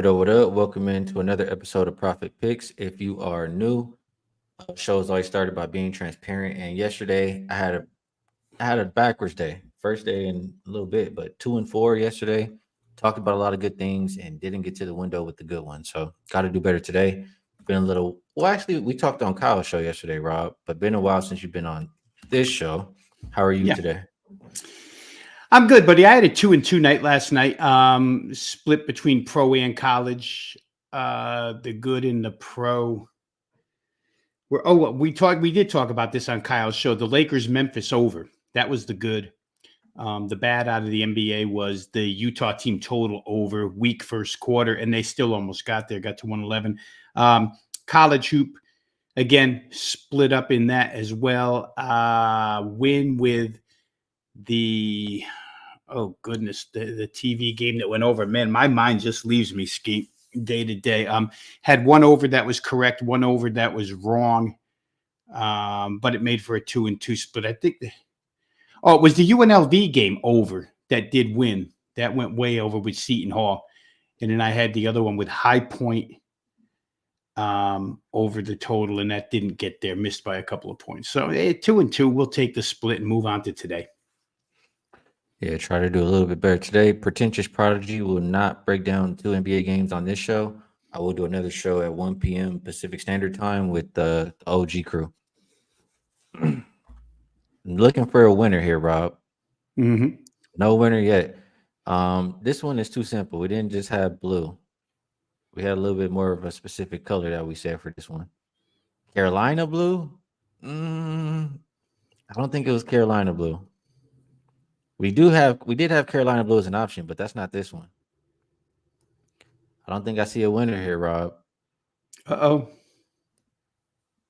What up, what up? Welcome into another episode of Profit Picks. If you are new, show is always started by being transparent. And yesterday I had a backwards day. First day in a little bit, but 2 and 4 yesterday. Talked about a lot of good things and didn't get to the window with the good ones. So gotta do better today. Been a little actually we talked on Kyle's show yesterday, Rob, but been a while since you've been on this show. How are you Yeah, today? I'm good, buddy. I had a 2-2 night last night. Split between pro and college. The good and the pro were. We did talk about this on Kyle's show. The Lakers Memphis over. That was the good. The bad out of the NBA was the Utah team total over weak first quarter, and they still almost got there. Got to 111. College hoop again split up in that as well. Win with the the TV game that went over. Man, my mind just leaves me, Skee, day to day. Had one over that was correct, one over that was wrong. But it made for a 2-2 split. I think it was the UNLV game over that did win. That went way over with Seton Hall. And then I had the other one with High Point over the total, and that didn't get there, missed by a couple of points. So 2-2, we'll take the split and move on to today. Yeah, try to do a little bit better today. Pretentious Prodigy will not break down 2 NBA games on this show. I will do another show at 1 p.m. Pacific Standard Time with the OG crew. Looking for a winner here, Rob. Mm-hmm. No winner yet. This one is too simple. We didn't just have blue. We had a little bit more of a specific color that we said for this one. Carolina blue? I don't think it was Carolina blue. We did have Carolina blue as an option, but that's not this one. I don't think I see a winner here, Rob.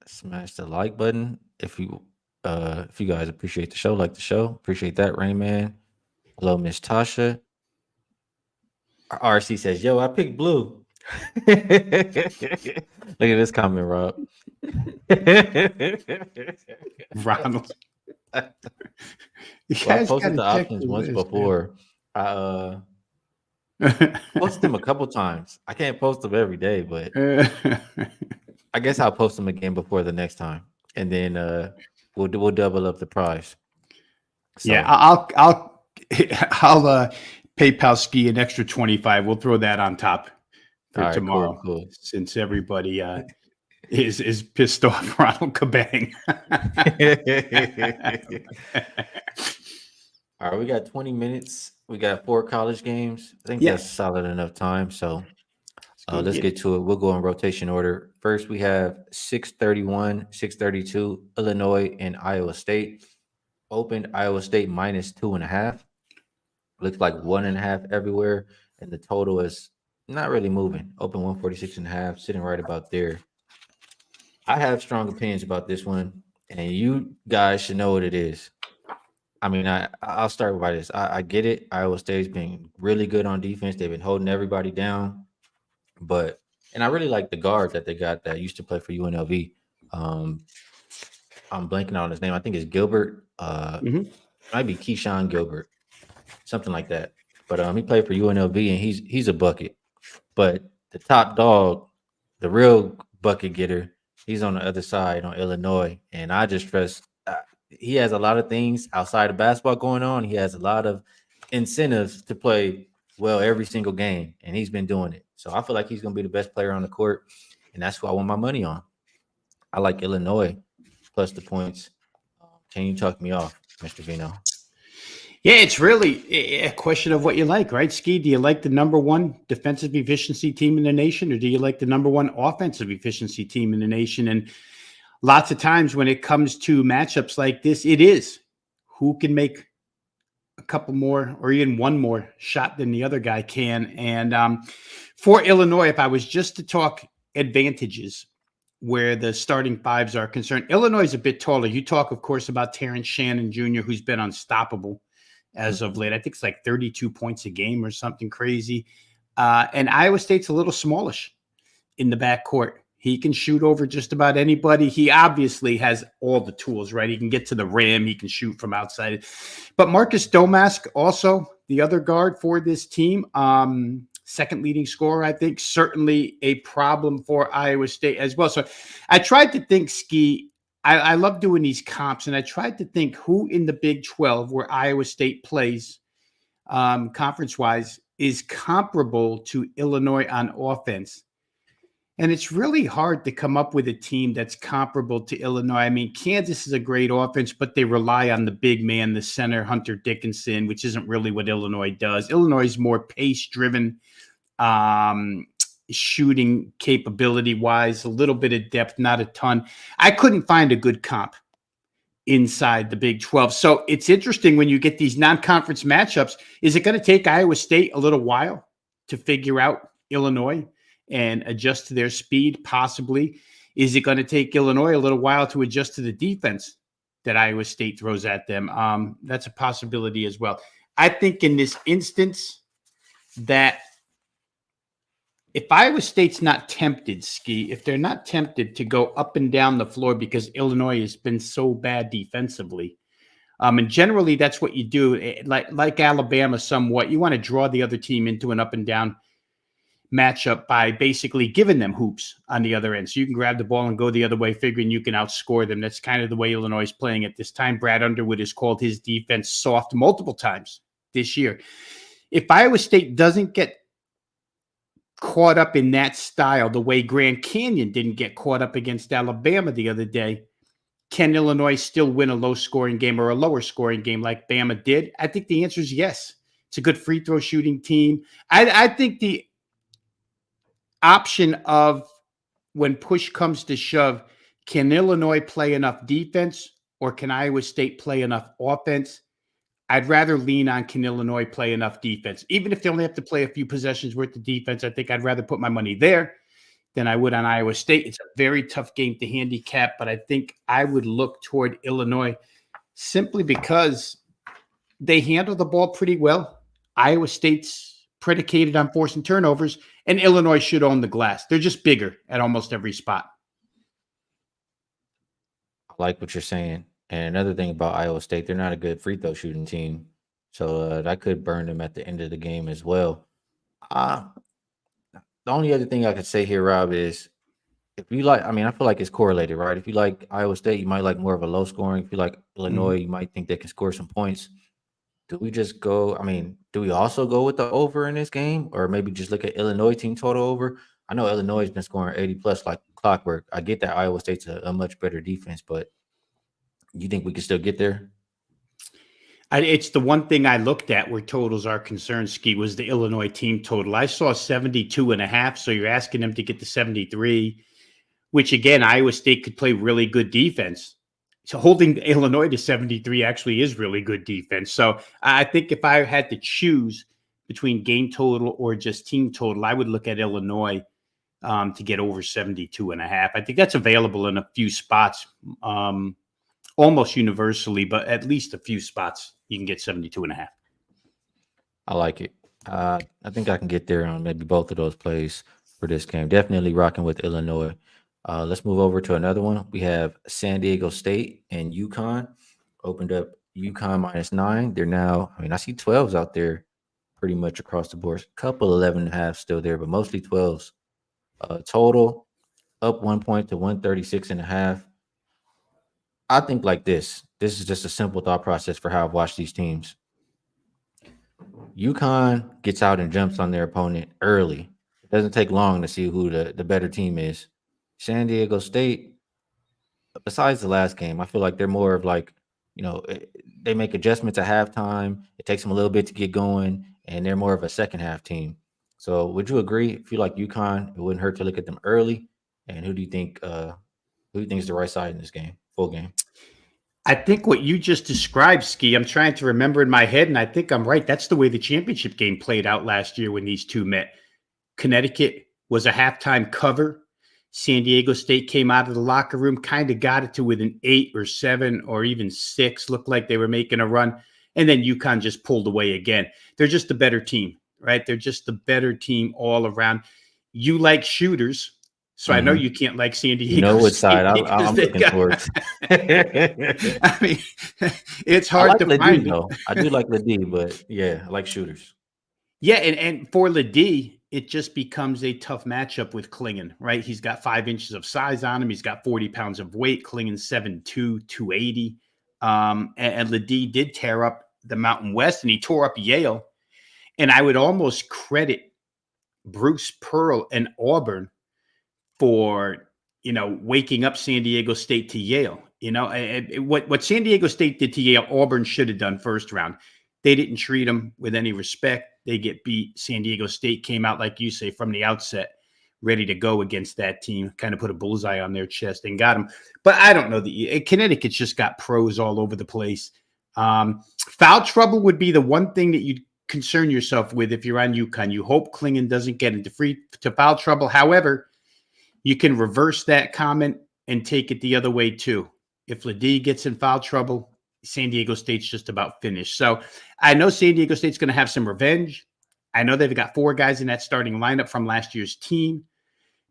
Smash the like button if you guys appreciate the show, like the show. Appreciate that, Rain Man. Hello, Miss Tasha. RC says, "Yo, I picked blue." Look at this comment, Rob. Ronald. Well, I posted the options once before. I posted them a couple times. I can't post them every day, but I guess I'll post them again before the next time, and then we'll double up the prize. So. Yeah, I'll PayPal Skee an extra 25. We'll throw that on top for tomorrow, cool. Since everybody is pissed off Ronald Kabang. All right, we got 20 minutes. We got 4 college games. I think that's solid enough time. So let's get to it. We'll go in rotation order. First, we have 631, 632, Illinois and Iowa State. Opened Iowa State minus 2.5. Looks like 1.5 everywhere. And the total is not really moving. Open 146.5, sitting right about there. I have strong opinions about this one, and you guys should know what it is. I mean, I'll start by this. I get it. Iowa State's been really good on defense. They've been holding everybody down. And I really like the guard that they got that used to play for UNLV. I'm blanking on his name. I think it's Gilbert. Might be Keyshawn Gilbert, something like that. But he played for UNLV, and he's a bucket. But the top dog, the real bucket getter, he's on the other side on Illinois. And I just trust he has a lot of things outside of basketball going on. He has a lot of incentives to play well every single game, and he's been doing it. So I feel like he's going to be the best player on the court, and that's who I want my money on. I like Illinois plus the points. Can you talk me off, Mr. Veno? Yeah, it's really a question of what you like, right, Skee? Do you like the number 1 defensive efficiency team in the nation, or do you like the number 1 offensive efficiency team in the nation? And lots of times when it comes to matchups like this, it is who can make a couple more or even one more shot than the other guy can. And for Illinois, if I was just to talk advantages where the starting fives are concerned, Illinois is a bit taller. You talk, of course, about Terrence Shannon Jr., who's been unstoppable as of late. I think it's like 32 points a game or something crazy. And Iowa State's a little smallish in the backcourt. He can shoot over just about anybody. He obviously has all the tools, right? He can get to the rim. He can shoot from outside. But Marcus Domask, also the other guard for this team, second leading scorer, I think. Certainly a problem for Iowa State as well. So I tried to think, Skee, I love doing these comps, and I tried to think who in the Big 12 where Iowa State plays conference-wise is comparable to Illinois on offense. And it's really hard to come up with a team that's comparable to Illinois. I mean, Kansas is a great offense, but they rely on the big man, the center, Hunter Dickinson, which isn't really what Illinois does. Illinois is more pace-driven, shooting capability-wise, a little bit of depth, not a ton. I couldn't find a good comp inside the Big 12. So it's interesting when you get these non-conference matchups. Is it going to take Iowa State a little while to figure out Illinois and adjust to their speed? Possibly. Is it going to take Illinois a little while to adjust to the defense that Iowa State throws at them? That's a possibility as well. I think in this instance that if Iowa State's not tempted, Skee, if they're not tempted to go up and down the floor because Illinois has been so bad defensively, and generally that's what you do, like Alabama somewhat, you want to draw the other team into an up and down matchup by basically giving them hoops on the other end. So you can grab the ball and go the other way, figuring you can outscore them. That's kind of the way Illinois is playing at this time. Brad Underwood has called his defense soft multiple times this year. If Iowa State doesn't get caught up in that style, the way Grand Canyon didn't get caught up against Alabama the other day, can Illinois still win a low-scoring game or a lower-scoring game like Bama did? I think the answer is yes. It's a good free throw shooting team. I think the option of when push comes to shove, can Illinois play enough defense or can Iowa State play enough offense? I'd rather lean on can Illinois play enough defense. Even if they only have to play a few possessions worth of defense, I think I'd rather put my money there than I would on Iowa State. It's a very tough game to handicap, but I think I would look toward Illinois simply because they handle the ball pretty well. Iowa State's predicated on forcing turnovers, and Illinois should own the glass. They're just bigger at almost every spot. I like what you're saying. And another thing about Iowa State, they're not a good free throw shooting team. So that could burn them at the end of the game as well. The only other thing I could say here, Rob, is if you like, I mean, I feel like it's correlated, right? If you like Iowa State, you might like more of a low scoring. If you like Illinois, you might think they can score some points. Do we just go, I mean, do we also go with the over in this game? Or maybe just look at Illinois team total over? I know Illinois has been scoring 80 plus like clockwork. I get that Iowa State's a much better defense, but you think we can still get there? It's the one thing I looked at where totals are concerned, Skee, was the Illinois team total. I saw 72.5. So you're asking them to get to 73, which again, Iowa State could play really good defense. So holding Illinois to 73 actually is really good defense. So I think if I had to choose between game total or just team total, I would look at Illinois to get over 72.5. I think that's available in a few spots. Almost universally, but at least a few spots you can get 72.5. I like it. I think I can get there on maybe both of those plays for this game. Definitely rocking with Illinois. Let's move over to another one. We have San Diego State and UConn. Opened up UConn -9. They're now, I mean, I see 12s out there pretty much across the board. A couple 11.5 still there, but mostly 12s. Total up 1 point to 136.5. I think like this. This is just a simple thought process for how I've watched these teams. UConn gets out and jumps on their opponent early. It doesn't take long to see who the better team is. San Diego State, besides the last game, I feel like they're more of like, you know, they make adjustments at halftime. It takes them a little bit to get going, and they're more of a second half team. So would you agree? If you like UConn, it wouldn't hurt to look at them early. And who do you think is the right side in this game? Full game. I think what you just described, Skee, I'm trying to remember in my head, and I think I'm right. That's the way the championship game played out last year when these two met. Connecticut was a halftime cover. San Diego State came out of the locker room, kind of got it to within 8 or 7 or even 6, looked like they were making a run. And then UConn just pulled away again. They're just a better team, right? They're just the better team all around. You like shooters. So I know you can't like San Diego. You know what side I'm looking towards. I mean, it's hard to find. Though. I do like Ledee, but yeah, I like shooters. Yeah, and for Ledee, it just becomes a tough matchup with Klingon, right? He's got 5 inches of size on him. He's got 40 pounds of weight. Klingon's 7'2", 280. And Ledee did tear up the Mountain West, and he tore up Yale. And I would almost credit Bruce Pearl and Auburn for, waking up San Diego State to Yale. What San Diego State did to Yale, Auburn should have done first round. They didn't treat them with any respect. They get beat. San Diego State came out, like you say, from the outset, ready to go against that team, kind of put a bullseye on their chest and got them. But I don't know. Connecticut's just got pros all over the place. Foul trouble would be the one thing that you'd concern yourself with if you're on UConn. You hope Klingon doesn't get into foul trouble. However, you can reverse that comment and take it the other way too. If Ledee gets in foul trouble, San Diego State's just about finished. So I know San Diego State's going to have some revenge. I know they've got 4 guys in that starting lineup from last year's team,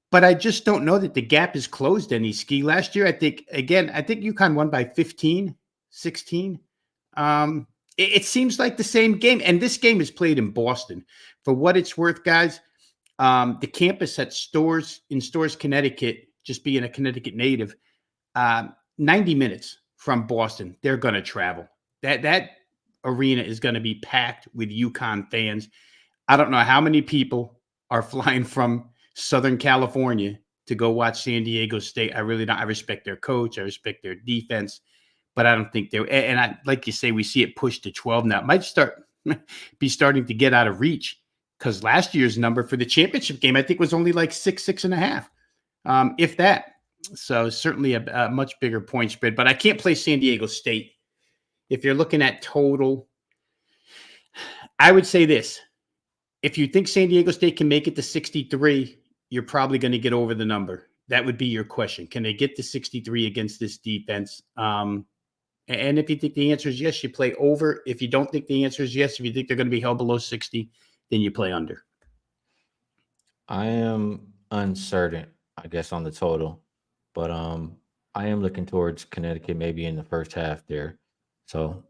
but I just don't know that the gap is closed any. Skee, last year, I think UConn won by 15, 16. It seems like the same game, and this game is played in Boston. For what it's worth, guys, the campus at Storrs, Connecticut, just being a Connecticut native, 90 minutes from Boston. They're going to travel. That arena is going to be packed with UConn fans. I don't know how many people are flying from Southern California to go watch San Diego State. I really don't. I respect their coach. I respect their defense, but I don't think they're. And I, like you say, we see it pushed to 12 now. It might starting to get out of reach, because last year's number for the championship game, I think, was only like 6.5, if that. So certainly a much bigger point spread, but I can't play San Diego State. If you're looking at total, I would say this. If you think San Diego State can make it to 63, you're probably going to get over the number. That would be your question. Can they get to 63 against this defense? And if you think the answer is yes, you play over. If you don't think the answer is yes, if you think they're going to be held below 60, then you play under. I am uncertain, I guess, on the total. But I am looking towards Connecticut maybe in the first half there. So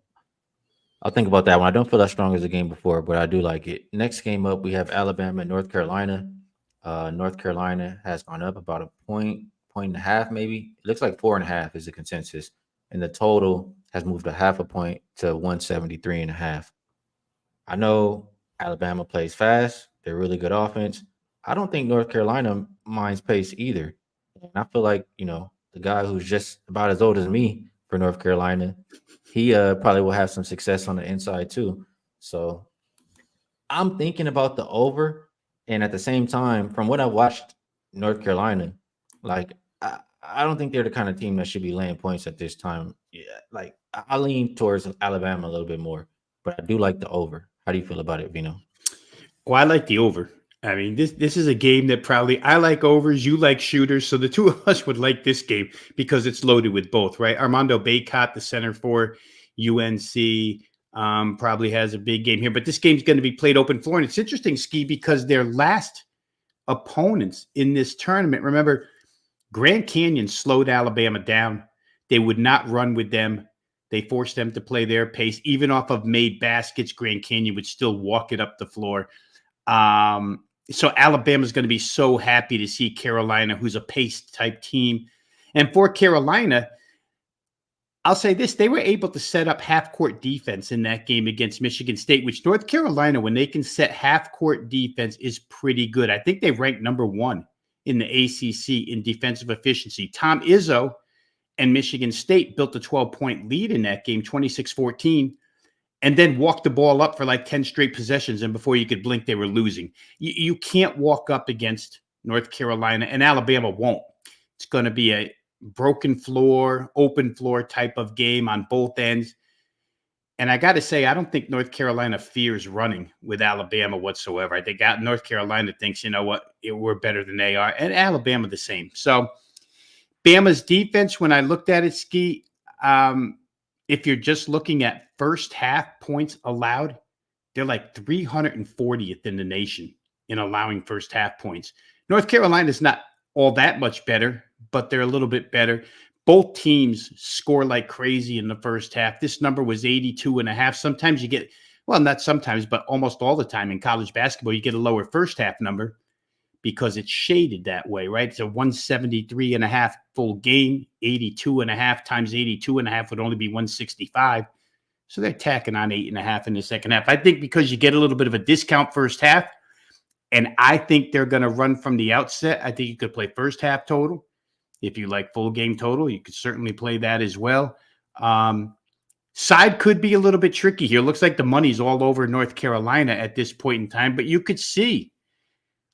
I'll think about that one. I don't feel as strong as the game before, but I do like it. Next game up, we have Alabama and North Carolina. North Carolina has gone up about a point and a half, maybe. It looks like 4.5 is the consensus. And the total has moved a half a point to 173.5. I know Alabama plays fast. They're really good offense. I don't think North Carolina minds pace either. And I feel like, the guy who's just about as old as me for North Carolina, he probably will have some success on the inside too. So I'm thinking about the over. And at the same time, from what I watched North Carolina, like, I don't think they're the kind of team that should be laying points at this time. Yeah, like, I lean towards Alabama a little bit more, but I do like the over. How do you feel about it, Veno? Well, I like the over. I mean, this is a game that probably I like overs, you like shooters. So the two of us would like this game because it's loaded with both, right? Armando Bacot, the center for UNC, probably has a big game here. But this game's going to be played open floor. And it's interesting, Skee, because their last opponents in this tournament, remember, Grand Canyon slowed Alabama down. They would not run with them. They forced them to play their pace. Even off of made baskets, Grand Canyon would still walk it up the floor. So Alabama's going to be so happy to see Carolina, who's a pace-type team. And for Carolina, I'll say this. They were able to set up half-court defense in that game against Michigan State, which North Carolina, when they can set half-court defense, is pretty good. I think they ranked number 1 in the ACC in defensive efficiency. Tom Izzo and Michigan State built a 12-point lead in that game, 26-14. And then walked the ball up for like 10 straight possessions. And before you could blink, they were losing. You can't walk up against North Carolina, and Alabama won't. It's going to be a broken floor, open floor type of game on both ends. And I got to say, I don't think North Carolina fears running with Alabama whatsoever. I think North Carolina thinks, you know what, we're better than they are. And Alabama the same. So Bama's defense, when I looked at it, Skee, if you're just looking at first half points allowed, they're like 340th in the nation in allowing first half points. North Carolina's not all that much better, but they're a little bit better. Both teams score like crazy in the first half. This number was 82.5. Sometimes you get, well, not sometimes, but almost all the time in college basketball, you get a lower first half number because it's shaded that way, right? It's a 173.5 full game, 82.5 times 82.5 would only be 165. So they're tacking on 8.5 in the second half. I think because you get a little bit of a discount first half, and I think they're going to run from the outset. I think you could play first half total. If you like full game total, you could certainly play that as well. Side could be a little bit tricky here. Looks like the money's all over North Carolina at this point in time, but you could see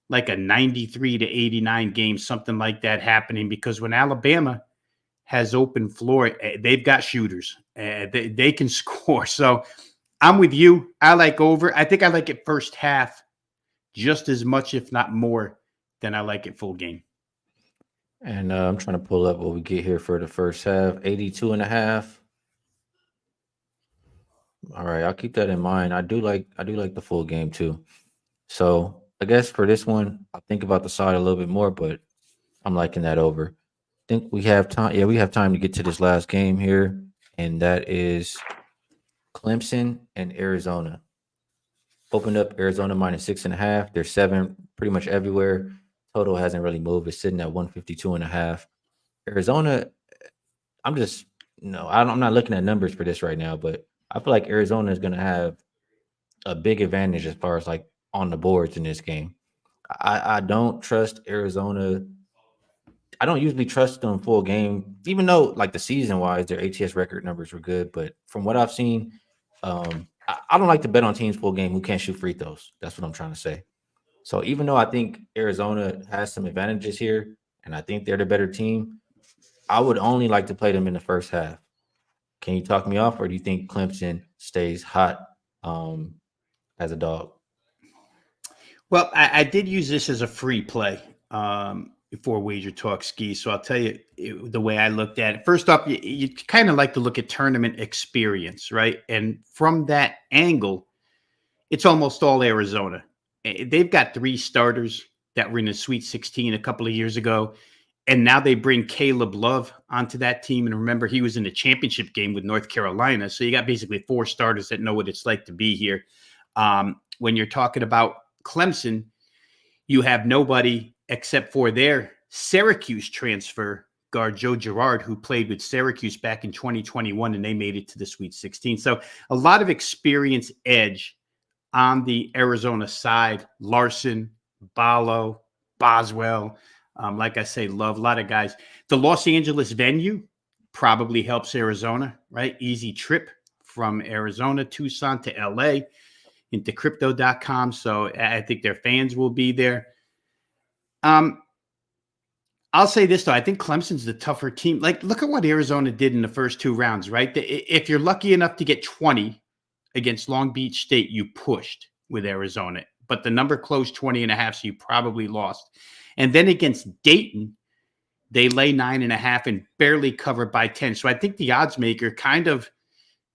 like a 93 to 89 game, something like that happening, because when Alabama has open floor, they've got shooters. They can score. So I'm with you. I like over. I think I like it first half just as much, if not more, than I like it full game. And I'm trying to pull up what we get here for the first half. 82.5. All right, I'll keep that in mind. I do like the full game too. So I guess for this one, I'll think about the side a little bit more, but I'm liking that over. I think we have time. Yeah, we have time to get to this last game here, and that is Clemson and Arizona. Opened up Arizona -6.5. They're 7 pretty much everywhere. Total hasn't really moved. It's sitting at 152.5. Arizona, I'm just I'm not looking at numbers for this right now, but I feel like Arizona is going to have a big advantage as far as like on the boards in this game. I don't trust Arizona. I don't usually trust them full game, even though like the season wise, their ATS record numbers were good. But from what I've seen, I don't like to bet on teams full game who can't shoot free throws. That's what I'm trying to say. So even though I think Arizona has some advantages here, and I think they're the better team, I would only like to play them in the first half. Can you talk me off, or do you think Clemson stays hot as a dog? Well, I did use this as a free play for Wagertalk Skee. So I'll tell you the way I looked at it. First off, you kind of like to look at tournament experience, right? And from that angle, it's almost all Arizona. They've got 3 starters that were in the Sweet 16 a couple of years ago. And now they bring Caleb Love onto that team. And remember, he was in the championship game with North Carolina. So you got basically 4 starters that know what it's like to be here. When you're talking about Clemson, you have nobody except for their Syracuse transfer guard, Joe Girard, who played with Syracuse back in 2021, and they made it to the Sweet 16. So a lot of experience edge on the Arizona side. Larson, Ballo, Boswell, like I say, Love, a lot of guys. The Los Angeles venue probably helps Arizona, right? Easy trip from Arizona, Tucson to LA into crypto.com. So I think their fans will be there. I'll say this, though. I think Clemson's the tougher team. Like, look at what Arizona did in the first 2 rounds, right? If you're lucky enough to get 20 against Long Beach State, you pushed with Arizona. But the number closed 20.5, so you probably lost. And then against Dayton, they lay 9.5 and barely covered by 10. So I think the odds maker kind of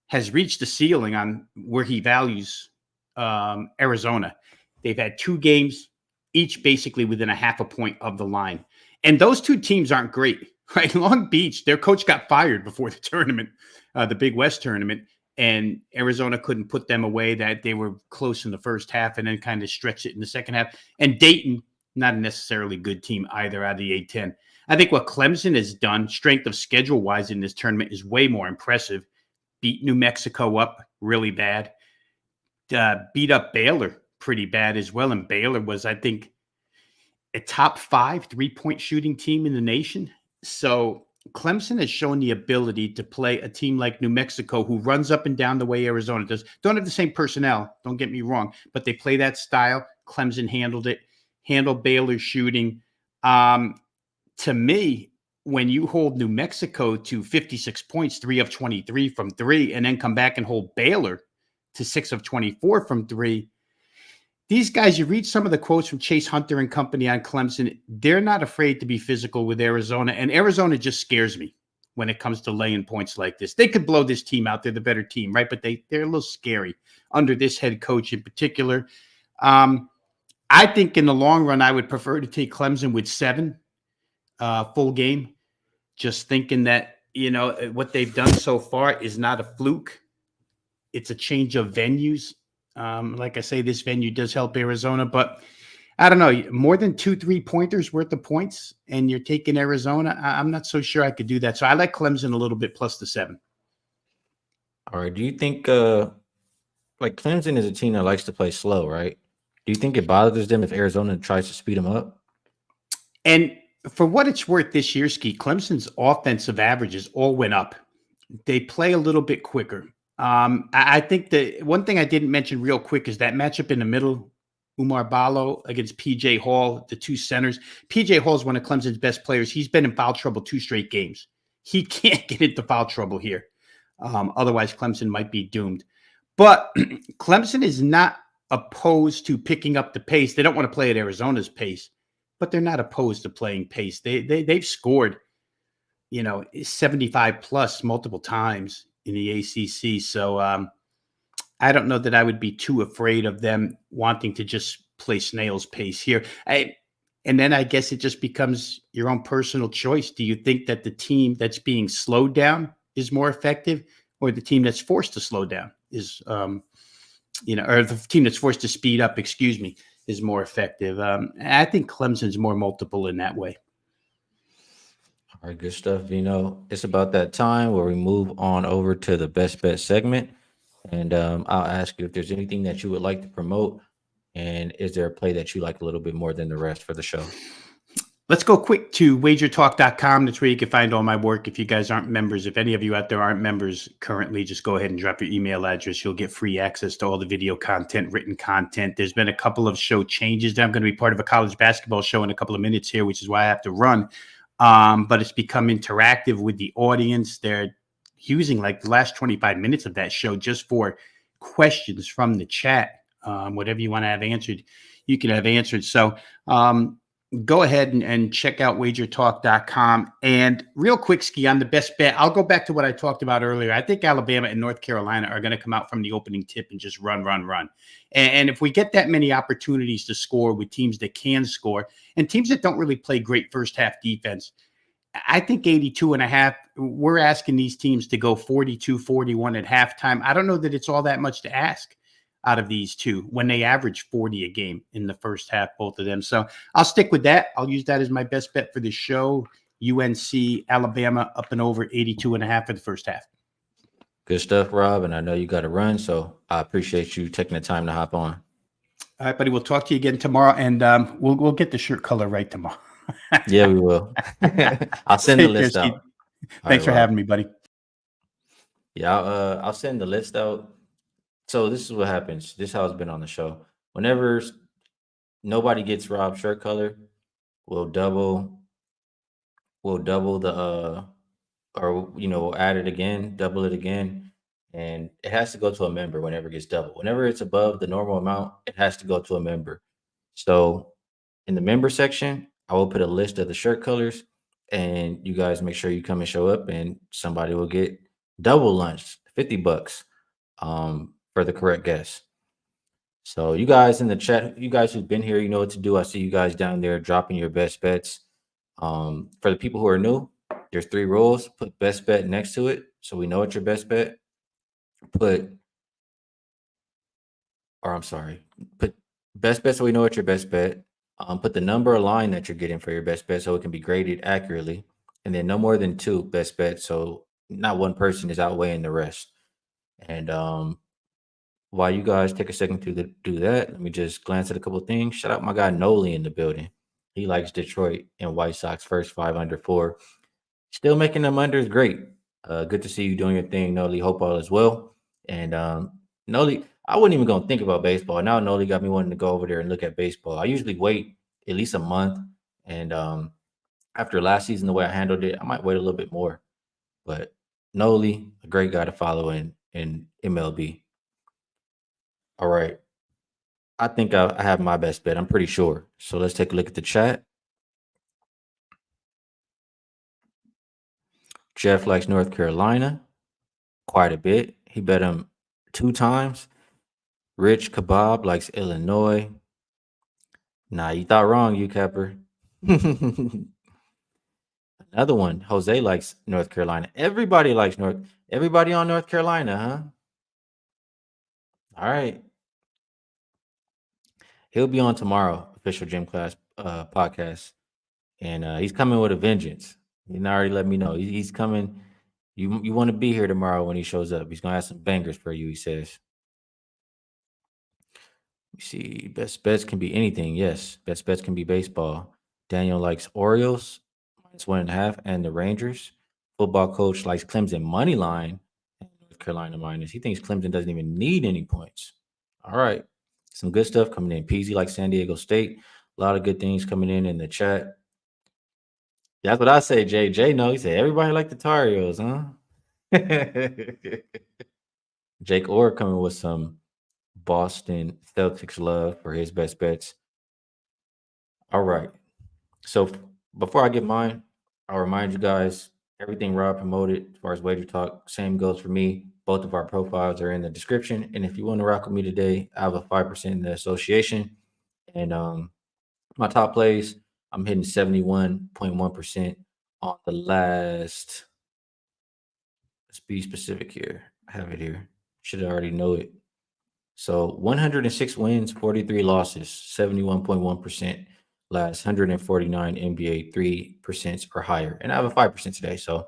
has reached the ceiling on where he values Arizona. They've had 2 games, each basically within a half a point of the line. And those 2 teams aren't great, right? Long Beach, their coach got fired before the tournament, the Big West tournament, and Arizona couldn't put them away. That they were close in the first half and then kind of stretched it in the second half. And Dayton, not a necessarily good team either out of the A-10. I think what Clemson has done, strength of schedule-wise in this tournament, is way more impressive. Beat New Mexico up really bad. Beat up Baylor pretty bad as well. And Baylor was, I think, a top 5 3-point shooting team in the nation. So Clemson has shown the ability to play a team like New Mexico, who runs up and down the way Arizona does. Don't have the same personnel, don't get me wrong, but they play that style. Clemson handled Baylor's shooting. To me, when you hold New Mexico to 56 points, 3 of 23 from 3, and then come back and hold Baylor to 6 of 24 from 3, these guys, you read some of the quotes from Chase Hunter and company on Clemson, they're not afraid to be physical with Arizona, and Arizona just scares me when it comes to laying points like this. They could blow this team out. They're the better team, right? But they're a little scary under this head coach in particular. I think in the long run, I would prefer to take Clemson with 7 full game, just thinking that, what they've done so far is not a fluke. It's a change of venues. Like I say, this venue does help Arizona, but I don't know, more than 2 3-pointers worth of points, and you're taking Arizona. I'm not so sure I could do that. So I like Clemson a little bit plus the 7. All right. Do you think like Clemson is a team that likes to play slow, right? Do you think it bothers them if Arizona tries to speed them up? And for what it's worth this year, Skee, Clemson's offensive averages all went up. They play a little bit quicker. I think the one thing I didn't mention real quick is that matchup in the middle, Umar Ballo against PJ Hall, the 2 centers. PJ Hall is one of Clemson's best players. He's been in foul trouble 2 straight games. He can't get into foul trouble here. Otherwise, Clemson might be doomed. But Clemson is not opposed to picking up the pace. They don't want to play at Arizona's pace, but they're not opposed to playing pace. They've scored, 75 plus multiple times in the ACC. So I don't know that I would be too afraid of them wanting to just play snail's pace here. And then I guess it just becomes your own personal choice. Do you think that the team that's being slowed down is more effective, or the team that's forced to slow down is, or the team that's forced to speed up, is more effective? I think Clemson's more multiple in that way. All right, good stuff, Veno. It's about that time where we move on over to the best bet segment. And I'll ask you if there's anything that you would like to promote, and is there a play that you like a little bit more than the rest for the show? Let's go quick to wagertalk.com. That's where you can find all my work. If you guys aren't members, if any of you out there aren't members currently, just go ahead and drop your email address. You'll get free access to all the video content, written content. There's been a couple of show changes. I'm going to be part of a college basketball show in a couple of minutes here, which is why I have to run. But it's become interactive with the audience. They're using like the last 25 minutes of that show just for questions from the chat. Whatever you want to have answered, you can have answered. So go ahead and check out wagertalk.com. And real quick, Skee, on the best bet, I'll go back to what I talked about earlier. I think Alabama and North Carolina are going to come out from the opening tip and just run. And if we get that many opportunities to score with teams that can score and teams that don't really play great first half defense, I think 82.5, we're asking these teams to go 42-41 at halftime. I don't know that it's all that much to ask out of these two when they average 40 a game in the first half, both of them. So I'll stick with that. I'll use that as my best bet for the show. UNC, Alabama up and over 82.5 for the first half. Good stuff, Rob. And I know you got to run, so I appreciate you taking the time to hop on. All right, buddy. We'll talk to you again tomorrow, and we'll get the shirt color right tomorrow. Yeah, we will. I'll send the list out. Thanks for having me, buddy. Yeah, I'll send the list out. So this is what happens. This is how it's been on the show. Whenever nobody gets Rob's shirt color, we'll double the or we'll add it again, double it again, and it has to go to a member whenever it gets double. Whenever it's above the normal amount, it has to go to a member. So in the member section, I will put a list of the shirt colors, and you guys make sure you come and show up, and somebody will get double lunch, $50 for the correct guess. So you guys in the chat, you guys who've been here, you know what to do. I see you guys down there dropping your best bets. For the people who are new, there's 3 rules. Put best bet next to it so we know it's your best bet. Put best bet so we know it's your best bet. Put the number or line that you're getting for your best bet so it can be graded accurately. And then no more than 2 best bets, so not one person is outweighing the rest. And while you guys take a second to do that, let me just glance at a couple of things. Shout out my guy Noli in the building. He likes Detroit and White Sox first 5 under 4. Still making them unders great. Good to see you doing your thing, Noli. Hope all is well. And Noli, I wasn't even going to think about baseball. Now Noli got me wanting to go over there and look at baseball. I usually wait at least a month. And after last season, the way I handled it, I might wait a little bit more. But Noli, a great guy to follow in MLB. All right. I think I have my best bet. I'm pretty sure. So let's take a look at the chat. Jeff likes North Carolina quite a bit. He bet him 2 times. Rich Kebab likes Illinois. Nah, you thought wrong, you Capper. Another one. Jose likes North Carolina. Everybody likes everybody on North Carolina, huh? All right. He'll be on tomorrow, official gym class podcast, and he's coming with a vengeance. He already let me know he's coming. You want to be here tomorrow when he shows up. He's gonna have some bangers for you. He says. You see, best bets can be anything. Yes, best bets can be baseball. Daniel likes Orioles -1.5 and the Rangers. Football coach likes Clemson money line and North Carolina minus. He thinks Clemson doesn't even need any points. All right, some good stuff coming in. Peasy like San Diego State. A lot of good things coming in the chat. That's what I say, Jay. Jay, no, he said everybody like the Tar Heels, huh? Jake Orr coming with some Boston Celtics love for his best bets. All right. So before I get mine, I'll remind you guys everything Rob promoted as far as Wager Talk, same goes for me. Both of our profiles are in the description. And if you want to rock with me today, I have a 5% in the association. And my top plays, I'm hitting 71.1% on the last. Let's be specific here. I have it here. Should already know it. So 106 wins, 43 losses, 71.1%. Last 149 NBA 3% or higher. And I have a 5% today. So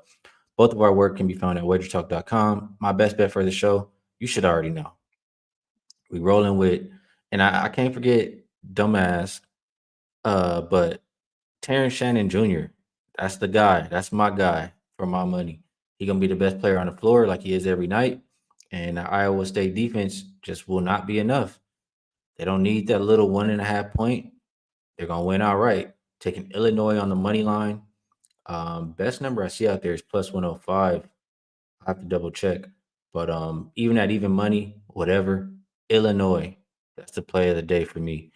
both of our work can be found at wagertalk.com. My best bet for the show, you should already know. We rolling with, and I can't forget dumbass, but Terrence Shannon Jr. That's the guy. That's my guy for my money. He gonna be the best player on the floor like he is every night. And the Iowa State defense just will not be enough. They don't need that little 1.5 point. They're gonna win outright. Taking Illinois on the money line. Best number I see out there is +105. I have to double check. But even at even money, whatever, Illinois, that's the play of the day for me.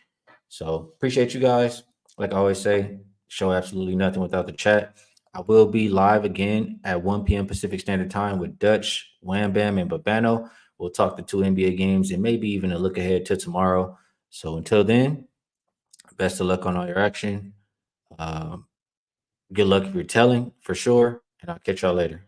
So appreciate you guys. Like I always say, show absolutely nothing without the chat. I will be live again at 1 p.m. Pacific Standard Time with Dutch, Wham Bam, and Babano. We'll talk the 2 NBA games and maybe even a look ahead to tomorrow. So until then, best of luck on all your action. Good luck if you're telling for sure. And I'll catch y'all later.